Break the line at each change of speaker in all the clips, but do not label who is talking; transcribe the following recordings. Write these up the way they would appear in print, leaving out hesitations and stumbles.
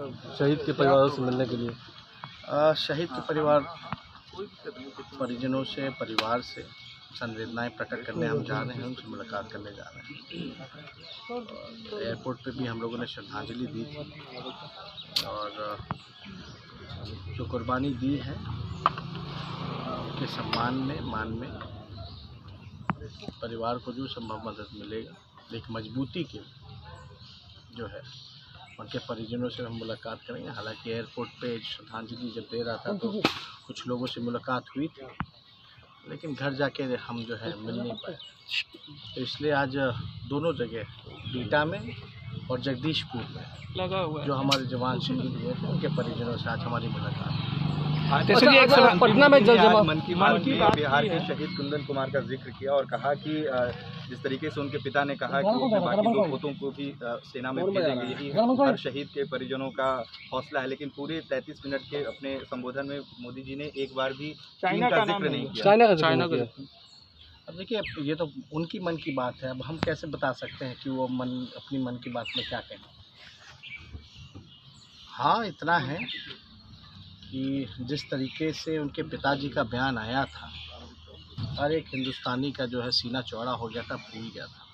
शहीद के परिवारों से मिलने के लिए?
शहीद के परिजनों से, परिवार से संवेदनाएं प्रकट करने हम जा रहे हैं, उनसे मुलाकात करने जा रहे हैं। एयरपोर्ट पे भी हम लोगों ने श्रद्धांजलि दी थी और जो कुर्बानी दी है उनके सम्मान में, मान में परिवार को जो संभव मदद मिलेगा, एक मजबूती के जो है उनके परिजनों से हम मुलाकात करेंगे। हालांकि एयरपोर्ट पे श्रद्धांजलि जब दे रहा था तो कुछ लोगों से मुलाकात हुई थी, लेकिन घर जाके हम जो है मिल नहीं पाए, तो इसलिए आज दोनों जगह बीटा में और जगदीशपुर में लगा हुआ जो हमारे जवान शहीद हुए थे उनके परिजनों से आज हमारी मुलाकात।
पटना में जल जमा
मन की बात बिहार के शहीद कुंदन कुमार का जिक्र किया और कहा कि जिस तरीके से उनके पिता ने कहा कि वो बाकी दो पोतों को भी सेना में भेजेंगे, यही हर शहीद के परिजनों का हौसला है। लेकिन पूरे 33 मिनट के अपने संबोधन में मोदी जी ने एक बार भी चीन का जिक्र नहीं किया।
चाइना का
अब देखिए, ये तो उनकी मन की बात है, अब हम कैसे बता सकते हैं कि वो अपनी मन की बात में क्या कहें। हाँ, इतना है कि जिस तरीके से उनके पिताजी का बयान आया था, हर एक हिंदुस्तानी का जो है सीना चौड़ा हो गया था, फूल गया था।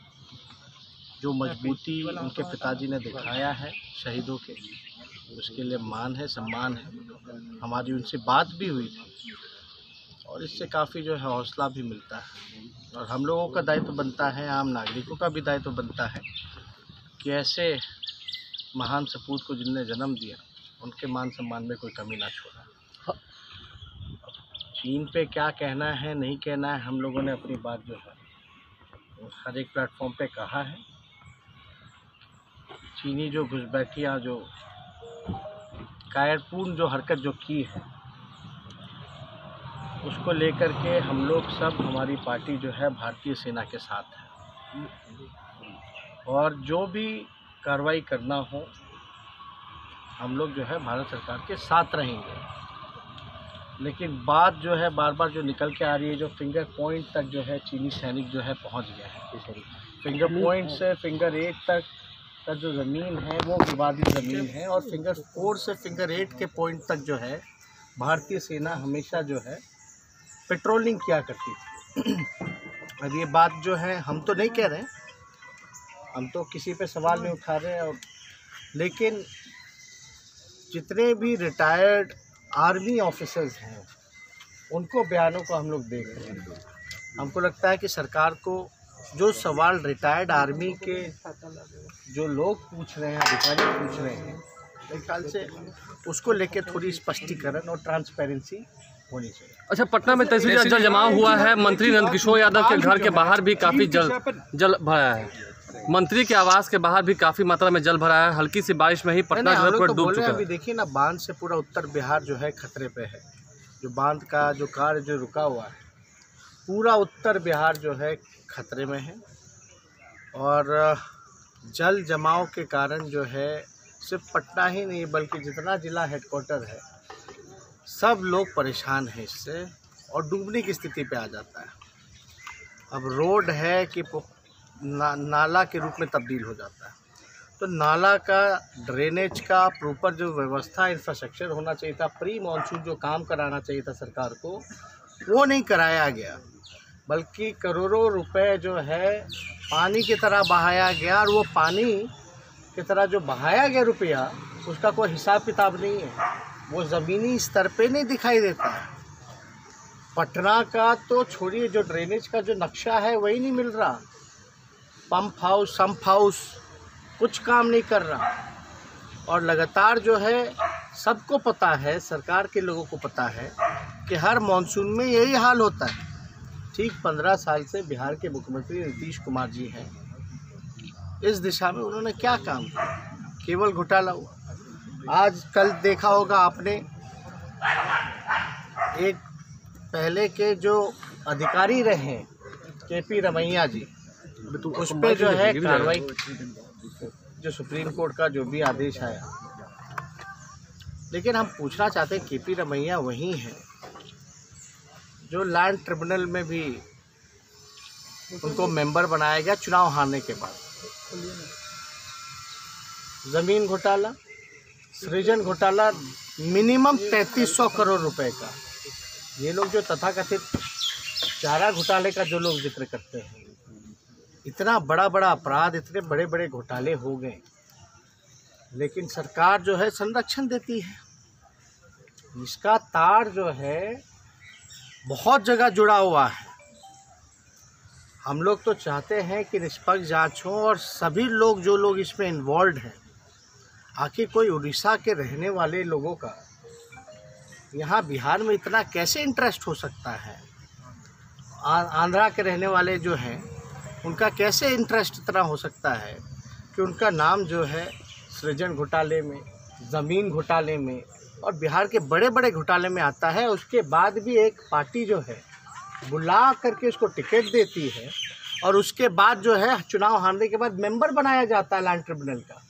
जो मजबूती उनके पिताजी ने दिखाया है शहीदों के, उसके लिए मान है, सम्मान है। हमारी उनसे बात भी हुई थी और इससे काफ़ी जो है हौसला भी मिलता है। और हम लोगों का दायित्व बनता है, आम नागरिकों का भी दायित्व बनता है कि ऐसे महान सपूत को जिनने जन्म दिया, उनके मान सम्मान में कोई कमी ना छोड़ा। चीन पे क्या कहना है, नहीं कहना है, हम लोगों ने अपनी बात जो है हर एक प्लेटफॉर्म पे कहा है। चीनी जो घुसपैठियाँ, जो कायरपूर्ण जो हरकत जो की है, उसको लेकर के हम लोग सब, हमारी पार्टी जो है भारतीय सेना के साथ है और जो भी कार्रवाई करना हो हम लोग जो है भारत सरकार के साथ रहेंगे। लेकिन बात जो है बार बार जो निकल के आ रही है, जो फिंगर पॉइंट तक जो है चीनी सैनिक जो है पहुंच गया है, फिंगर पॉइंट से फिंगर 8 तक का जो ज़मीन है वो विवादित ज़मीन है और फिंगर 4 से फिंगर 8 के पॉइंट तक जो है भारतीय सेना हमेशा जो है पेट्रोलिंग किया करती थी। अब ये बात जो है हम तो नहीं कह रहे हैं, हम तो किसी पे सवाल नहीं उठा रहे हैं, और लेकिन जितने भी रिटायर्ड आर्मी ऑफिसर्स हैं उनको बयानों को हम लोग देख रहे हैं। हमको लगता है कि सरकार को जो सवाल रिटायर्ड आर्मी के जो लोग पूछ रहे हैं, अधिकारी पूछ रहे हैं, मेरे ख्याल से उसको लेके थोड़ी स्पष्टीकरण और ट्रांसपेरेंसी होनी चाहिए।
अच्छा, पटना में तहसील जल जमाव हुआ है। मंत्री नंदकिशोर यादव के घर के बाहर भी काफ़ी जल भरा है। मंत्री के आवास के बाहर भी काफ़ी मात्रा में जल भरा है। हल्की सी बारिश में ही पटना जो है डूब चुका है।
अभी देखिए ना, बांध से पूरा उत्तर बिहार जो है खतरे पे है। जो बांध का जो कार्य जो रुका हुआ है, पूरा उत्तर बिहार जो है खतरे में है और जल जमाव के कारण जो है सिर्फ पटना ही नहीं बल्कि जितना जिला हेडक्वार्टर है सब लोग परेशान हैं इससे और डूबने की स्थिति पे आ जाता है। अब रोड है कि नाला के रूप में तब्दील हो जाता है, तो नाला का ड्रेनेज का प्रॉपर जो व्यवस्था इंफ्रास्ट्रक्चर होना चाहिए था, प्री मानसून जो काम कराना चाहिए था सरकार को, वो नहीं कराया गया, बल्कि करोड़ों रुपए जो है पानी की तरह बहाया गया और वो पानी की तरह जो बहाया गया रुपया उसका कोई हिसाब किताब नहीं है, वो ज़मीनी स्तर पे नहीं दिखाई देता है। पटना का तो छोड़िए, जो ड्रेनेज का जो नक्शा है वही नहीं मिल रहा, पंप हाउस, सम्प हाउस कुछ काम नहीं कर रहा और लगातार जो है सबको पता है, सरकार के लोगों को पता है कि हर मानसून में यही हाल होता है। ठीक 15 साल से बिहार के मुख्यमंत्री नीतीश कुमार जी हैं, इस दिशा में उन्होंने क्या काम किया? केवल घोटाला हुआ। आज कल देखा होगा आपने, एक पहले के जो अधिकारी रहे KP रमैया जी, उस पर जो है कार्रवाई, जो सुप्रीम कोर्ट का जो भी आदेश आया। लेकिन हम पूछना चाहते हैं, KP रमैया वही हैं जो लैंड ट्रिब्यूनल में भी उनको मेंबर बनाया गया चुनाव हारने के बाद। ज़मीन घोटाला, सृजन घोटाला मिनिमम 3300 करोड़ रुपए का। ये लोग जो तथाकथित चारा घोटाले का जो लोग जिक्र करते हैं, इतना बड़ा बड़ा अपराध, इतने बड़े बड़े घोटाले हो गए, लेकिन सरकार जो है संरक्षण देती है। इसका तार जो है बहुत जगह जुड़ा हुआ है। हम लोग तो चाहते हैं कि निष्पक्ष जांच हो और सभी लोग जो लोग इसमें इन्वॉल्व हैं, आखिर कोई उड़ीसा के रहने वाले लोगों का यहाँ बिहार में इतना कैसे इंटरेस्ट हो सकता है, आंध्रा के रहने वाले जो हैं उनका कैसे इंटरेस्ट इतना हो सकता है कि उनका नाम जो है सृजन घोटाले में, ज़मीन घोटाले में और बिहार के बड़े बड़े घोटाले में आता है। उसके बाद भी एक पार्टी जो है बुला करके उसको टिकट देती है और उसके बाद जो है चुनाव हारने के बाद मेंबर बनाया जाता है लैंड ट्रिब्यूनल का,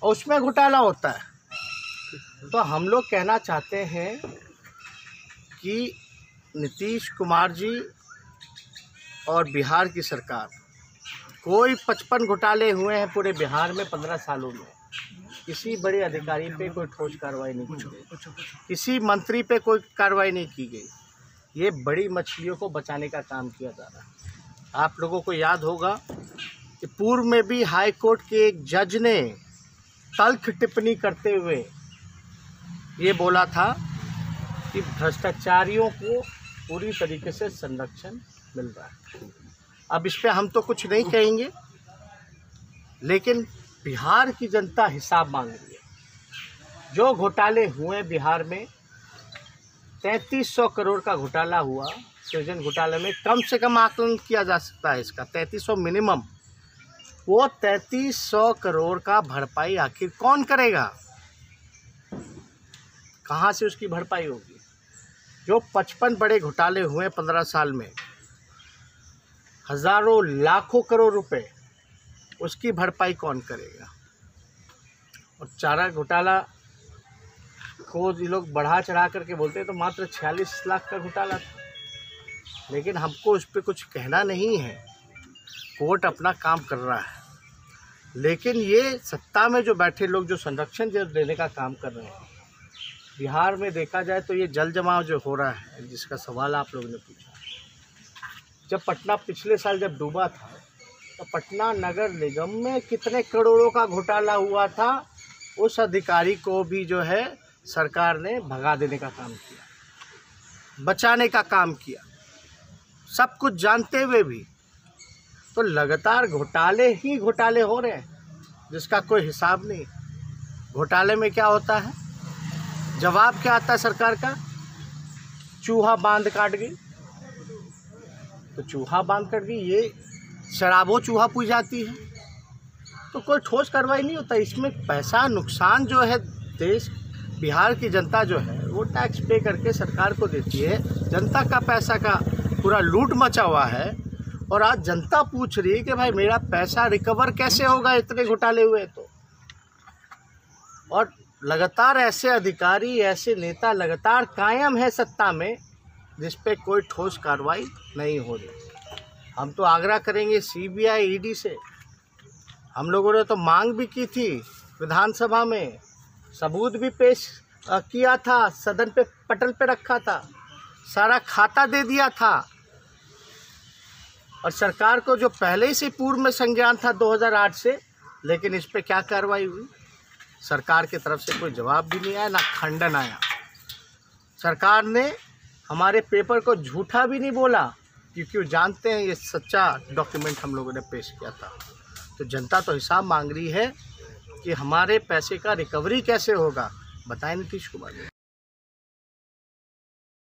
और उसमें घोटाला होता है। तो हम लोग कहना चाहते हैं कि नीतीश कुमार जी और बिहार की सरकार, कोई 55 घोटाले हुए हैं पूरे बिहार में 15 सालों में, किसी बड़े अधिकारी पे कोई ठोस कार्रवाई नहीं की गई, किसी मंत्री पे कोई कार्रवाई नहीं की गई। ये बड़ी मछलियों को बचाने का काम किया जा रहा है। आप लोगों को याद होगा कि पूर्व में भी हाई कोर्ट के एक जज ने तल्ख टिप्पणी करते हुए ये बोला था कि भ्रष्टाचारियों को पूरी तरीके से संरक्षण मिल रहा है। अब इस पे हम तो कुछ नहीं कहेंगे, लेकिन बिहार की जनता हिसाब मांग रही है। जो घोटाले हुए बिहार में, 3300 करोड़ का घोटाला हुआ सृजन घोटाले में, कम से कम आकलन किया जा सकता है इसका 3300 मिनिमम। वो 3300 करोड़ का भरपाई आखिर कौन करेगा, कहाँ से उसकी भरपाई होगी? जो 55 बड़े घोटाले हुए 15 साल में, हजारों लाखों करोड़ रुपए, उसकी भरपाई कौन करेगा? और चारा घोटाला को ये लोग बढ़ा चढ़ा करके बोलते हैं तो मात्र 46 लाख का घोटाला था, लेकिन हमको उस पर कुछ कहना नहीं है। कोर्ट अपना काम कर रहा है, लेकिन ये सत्ता में जो बैठे लोग जो संरक्षण जो देने का काम कर रहे हैं, बिहार में देखा जाए तो ये जल जमाव जो हो रहा है, जिसका सवाल आप लोगों ने पूछा, जब पटना पिछले साल जब डूबा था तो पटना नगर निगम में कितने करोड़ों का घोटाला हुआ था, उस अधिकारी को भी जो है सरकार ने भगा देने का काम किया, बचाने का काम किया, सब कुछ जानते हुए भी। तो लगातार घोटाले ही घोटाले हो रहे हैं जिसका कोई हिसाब नहीं। घोटाले में क्या होता है, जवाब क्या आता है सरकार का? चूहा बांध काट गई, तो चूहा बांध काट गई, ये शराबो चूहा पूछ जाती है, तो कोई ठोस कार्रवाई नहीं होता। इसमें पैसा नुकसान जो है देश बिहार की जनता जो है वो टैक्स पे करके सरकार को देती है, जनता का पैसा का पूरा लूट मचा हुआ है। और आज जनता पूछ रही है कि भाई मेरा पैसा रिकवर कैसे होगा, इतने घोटाले हुए तो। और लगातार ऐसे अधिकारी, ऐसे नेता लगातार कायम है सत्ता में जिस पे कोई ठोस कार्रवाई नहीं हो रही। हम तो आग्रह करेंगे सीबीआई, ईडी से। हम लोगों ने तो मांग भी की थी विधानसभा में, सबूत भी पेश किया था, सदन पे पटल पे रखा था, सारा खाता दे दिया था। और सरकार को जो पहले ही से पूर्व में संज्ञान था 2008 से, लेकिन इस पे क्या कार्रवाई हुई? सरकार की तरफ से कोई जवाब भी नहीं आया, ना खंडन आया। सरकार ने हमारे पेपर को झूठा भी नहीं बोला, क्योंकि वो जानते हैं ये सच्चा डॉक्यूमेंट हम लोगों ने पेश किया था। तो जनता तो हिसाब मांग रही है कि हमारे पैसे का रिकवरी कैसे होगा, बताएं नीतीश कुमार।